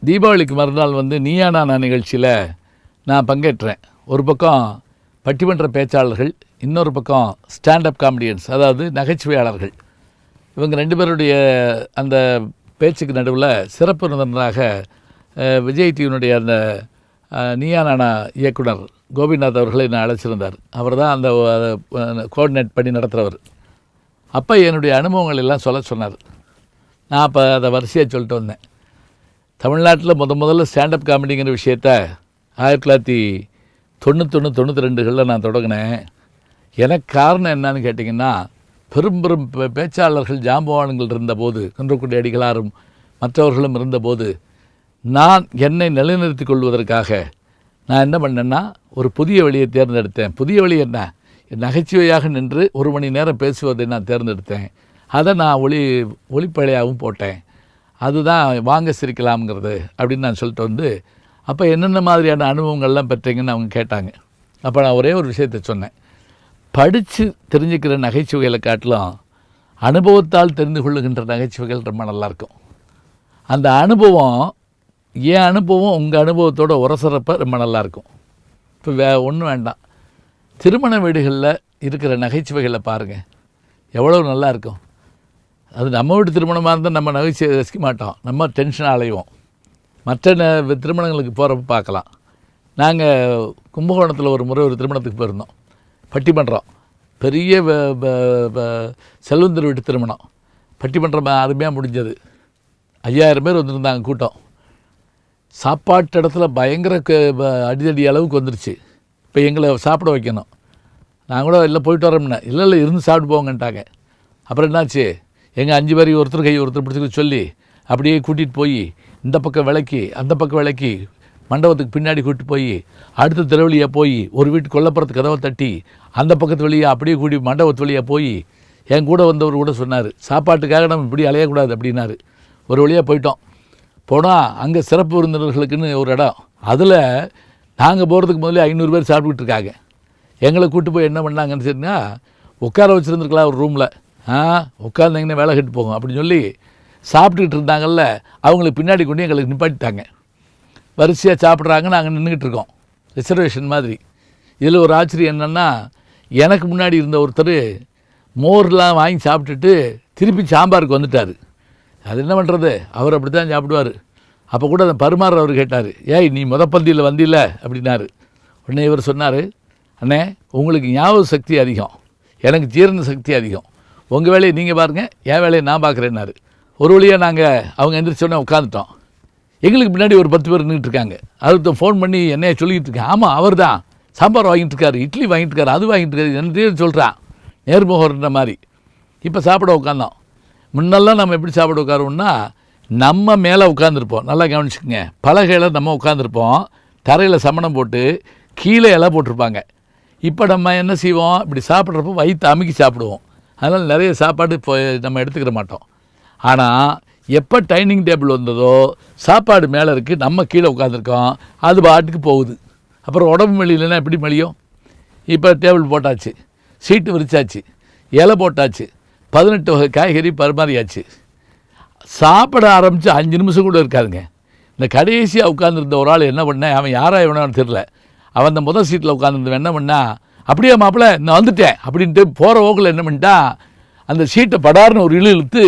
தீபாவளிக்கு மறுநாள் நீயா நானா நிகழ்ச்சியில் நான் பங்கேற்றேன். ஒரு பக்கம் பட்டிமன்ற பேச்சாளர்கள், இன்னொரு பக்கம் ஸ்டாண்டப் காமெடியன்ஸ், அதாவது நகைச்சுவையாளர்கள். இவங்க 2 பேருடைய அந்த பேச்சுக்கு நடுவில் சிறப்பு விருந்தினராக விஜய் டிவியினுடைய அந்த நீயா நானா இயக்குனர் கோபிநாத் அவர்களை நான் அழைச்சிருந்தார். அவர் தான் அந்த கோஆர்டினேட் பண்ணி நடத்துகிறவர். அப்போ என்னுடைய அனுபவங்கள் எல்லாம் சொல்ல சொன்னார். நான் அப்போ அதை வரிசையாக சொல்லிட்டு வந்தேன். தமிழ்நாட்டில் முதல்ல ஸ்டாண்டப் காமெடிங்கிற விஷயத்த 1991-92களில் நான் தொடங்கினேன். எனக்கு காரணம் என்னன்னு கேட்டிங்கன்னா, பெரும் பேச்சாளர்கள் ஜாம்பவான்கள் இருந்தபோது, குன்றக்குடி அடிகளாரும் மற்றவர்களும் இருந்தபோது, நான் என்னை நிலைநிறுத்திக் கொள்வதற்காக நான் என்ன பண்ணேன்னா, ஒரு புதிய வழியை தேர்ந்தெடுத்தேன். புதிய வழி என்ன? நகைச்சுவையாக நின்று 1 மணி நேரம் பேசுவதை நான் தேர்ந்தெடுத்தேன். அதை நான் ஒளிப்பழையாகவும் போட்டேன். அதுதான் வாங்க சிரிக்கலாம்ங்கிறது அப்படின்னு நான் சொல்லிட்டு அப்போ என்னென்ன மாதிரியான அனுபவங்கள்லாம் பெற்றீங்கன்னு அவங்க கேட்டாங்க. அப்போ நான் ஒரே ஒரு விஷயத்தை சொன்னேன். படித்து தெரிஞ்சுக்கிற நகைச்சுவைகளை காட்டிலும் அனுபவத்தால் தெரிந்து கொள்ளுகின்ற நகைச்சுவைகள் ரொம்ப நல்லாயிருக்கும். அந்த அனுபவம், என் அனுபவம் உங்கள் அனுபவத்தோட உரசறப்ப ரொம்ப நல்லாயிருக்கும். இப்போ ஒன்றும் வேண்டாம், திருமண வீடுகளில் இருக்கிற நகைச்சுவைகளை பாருங்கள், எவ்வளோ நல்லா இருக்கும். அது நம்ம வீட்டு திருமணமாக இருந்தால் நம்ம நகைச்சுவை ரசிக்க மாட்டோம், நம்ம டென்ஷன் அலைவோம். மற்ற திருமணங்களுக்கு போகிறப்ப பார்க்கலாம். நாங்கள் கும்பகோணத்தில் ஒரு முறை ஒரு திருமணத்துக்கு போயிருந்தோம். பட்டிமன்றம், பெரிய செல்வந்தர் வீட்டு திருமணம். பட்டிமன்றம் அருமையாக முடிஞ்சது. 5000 பேர் வந்திருந்தாங்க கூட்டம். சாப்பாட்டு இடத்துல பயங்கர அடிதடி அளவுக்கு வந்துருச்சு. இப்போ எங்களை சாப்பிட வைக்கணும். நான் கூட இல்லை போயிட்டு வரோம்னா, இல்லை இருந்து சாப்பிட்டு போங்கன்ட்டாங்க. அப்புறம் என்னாச்சு, எங்கள் 5 பேரையும் ஒருத்தர் கை ஒருத்தர் பிடிச்சிக்க சொல்லி அப்படியே கூட்டிகிட்டு போய் இந்த பக்கம் விளக்கி அந்த பக்கம் விளக்கி மண்டபத்துக்கு பின்னாடி கூட்டிட்டு போய் அடுத்த தெருவழியாக போய் ஒரு வீட்டு கொல்லப்புறத்து கதவை தட்டி அந்த பக்கத்து வழியாக அப்படியே கூட்டி மண்டபத்து வழியாக போய் என் கூட வந்தவர் கூட சொன்னார், சாப்பாட்டுக்காக நம்ம இப்படி அலையக்கூடாது அப்படின்னாரு. ஒரு வழியாக போயிட்டோம். போனால் அங்கே சிறப்பு விருந்தினர்களுக்குன்னு ஒரு இடம். அதில் நாங்கள் போகிறதுக்கு முதல்ல 500 பேர் சாப்பிட்டுக்கிட்டு இருக்காங்க. எங்களை கூப்பிட்டு போய் என்ன பண்ணாங்கன்னு சொன்னா, உட்கார வச்சுருந்துருக்கலாம் ஒரு ரூமில். உட்கார்ந்தீங்கன்னா வேலை கட்டு போகும் அப்படின்னு சொல்லி சாப்பிட்டுக்கிட்டு இருந்தாங்கல்ல, அவங்களுக்கு பின்னாடி கொண்டு எங்களுக்கு நிப்பாட்டிட்டாங்க. வரிசையாக சாப்பிட்றாங்க, நாங்கள் நின்றுக்கிட்டு இருக்கோம் ரிசர்வேஷன் மாதிரி. இதில் ஒரு ஆச்சரியம் என்னென்னா, எனக்கு முன்னாடி இருந்த ஒருத்தர் மோர்லாம் வாங்கி சாப்பிட்டுட்டு திருப்பி சாம்பாருக்கு வந்துட்டார். அது என்ன பண்ணுறது, அவர் அப்படி தான் சாப்பிடுவார். அப்போ கூட அந்த பரிமாறவர் கேட்டார், ஏய் நீ பந்தியில் வந்தில்ல அப்படின்னாரு. உடனே இவர் சொன்னார், அண்ணே உங்களுக்கு ஞாபக சக்தி அதிகம், எனக்கு ஜீரண சக்தி அதிகம், உங்கள் வேலையை நீங்கள் பாருங்கள், என் வேலையை நான் பார்க்குறேன்னாரு. ஒரு வழியாக நாங்கள் அவங்க எந்திரிச்சோடனே உட்காந்துட்டோம். எங்களுக்கு முன்னாடி ஒரு 10 பேர் நின்றுட்டு இருக்காங்க. அதுக்கு ஃபோன் பண்ணி என்னைய சொல்லிக்கிட்டு இருக்கேன், ஆமாம் அவர் தான் சாம்பார் வாங்கிட்டு இருக்காரு, இட்லி வாங்கிட்டு இருக்காரு, அது வாங்கிட்டு இருக்காரு, என்னத்தையும் சொல்கிறான் நேர்முகன்ற மாதிரி. இப்போ சாப்பிட உட்காந்தோம். முன்னெல்லாம் நம்ம எப்படி சாப்பிட உட்காருவோம்னா, நம்ம மேலே உட்காந்துருப்போம். நல்லா கவனிச்சுக்கோங்க, பலகையில் நம்ம உட்காந்துருப்போம், தரையில் சமணம் போட்டு கீழே இலை போட்டிருப்பாங்க. இப்போ நம்ம என்ன செய்வோம், இப்படி சாப்பிட்றப்போ வயிற்று அமுக்கி சாப்பிடுவோம். அதனால் நிறைய சாப்பாடு இப்போ நம்ம எடுத்துக்கிற மாட்டோம். ஆனால் எப்போ டைனிங் டேபிள் வந்ததோ சாப்பாடு மேலே இருக்குது, நம்ம கீழே உட்காந்துருக்கோம், அது பாட்டுக்கு போகுது. அப்புறம் உடம்பு மெலியிலன்னா எப்படி மெலியும்? இப்போ டேபிள் போட்டாச்சு, சீட்டு விரிச்சாச்சு, இலை போட்டாச்சு, 18 வகை காய்கறி பரிமாறியாச்சு. சாப்பிட ஆரம்பித்து 5 நிமிஷம் கூட இருக்காதுங்க. இந்த கடைசியாக உட்காந்துருந்த ஒரு ஆள் என்ன பண்ணேன், அவன் யாரா எவனான்னு தெரில, அவன் அந்த முதல் சீட்டில் உட்காந்துருந்தவன் என்ன பண்ணா, அப்படியே மாப்பிள்ள நான் வந்துட்டேன் அப்படின்ட்டு போகிற ஓக்கில் என்ன பண்ணிட்டா, அந்த சீட்டை படார்னு ஒரு இழுத்து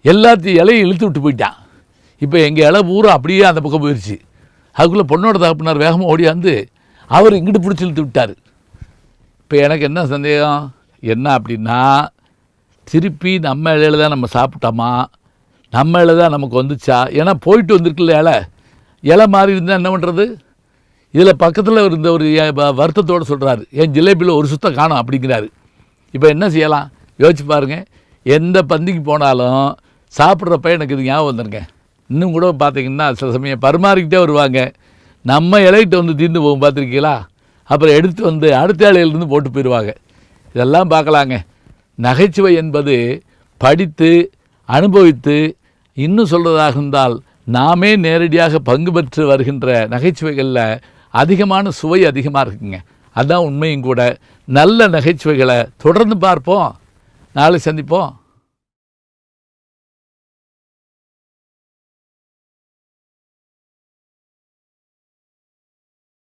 எல்லாத்தையும் இலையும் இழுத்து விட்டு போயிட்டான். இப்போ எங்கள் இலை பூரா அப்படியே அந்த பக்கம் போயிடுச்சு. அதுக்குள்ளே பொண்ணோட தகப்பனார் வேகமாக ஓடியாந்து அவர் இங்கிட்டு பிடிச்சி இழுத்து விட்டார். இப்போ எனக்கு என்ன சந்தேகம் என்ன அப்படின்னா, திருப்பி நம்ம இலையில தான் நம்ம சாப்பிட்டோமா, நம்ம இலை தான் நமக்கு வந்துச்சா? ஏன்னா போயிட்டு வந்திருக்குல்ல இலை மாறி இருந்தால் என்ன பண்ணுறது? இதில் பக்கத்தில் இருந்த ஒரு வருத்தத்தோடு சொல்கிறாரு, என் ஜிலேபியில் ஒரு சுத்தம் காணும் அப்படிங்கிறாரு. இப்போ என்ன செய்யலாம் யோசிச்சு பாருங்கள். எந்த பந்திக்கு போனாலும் சாப்பிட்றப்ப எனக்கு இது ஞாபகம் வந்துருங்க. இன்னும் கூட பார்த்தீங்கன்னா சில சமயம் பரிமாறிக்கிட்டே வருவாங்க, நம்ம இலையிட்டு தீர்ந்து போகும் பார்த்துருக்கீங்களா? அப்புறம் எடுத்து அடுத்த இலையிலேருந்து போட்டு போயிடுவாங்க. இதெல்லாம் பார்க்கலாங்க. நகைச்சுவை என்பது படித்து அனுபவித்து இன்னும் சொல்கிறதாக இருந்தால் நாமே நேரடியாக பங்கு பெற்று வருகின்ற நகைச்சுவைகளில் அதிகமான சுவை அதிகமாக இருக்குங்க. அதுதான் உண்மையும் கூட. நல்ல நகைச்சுவைகளை தொடர்ந்து பார்ப்போம். நாளை சந்திப்போம்.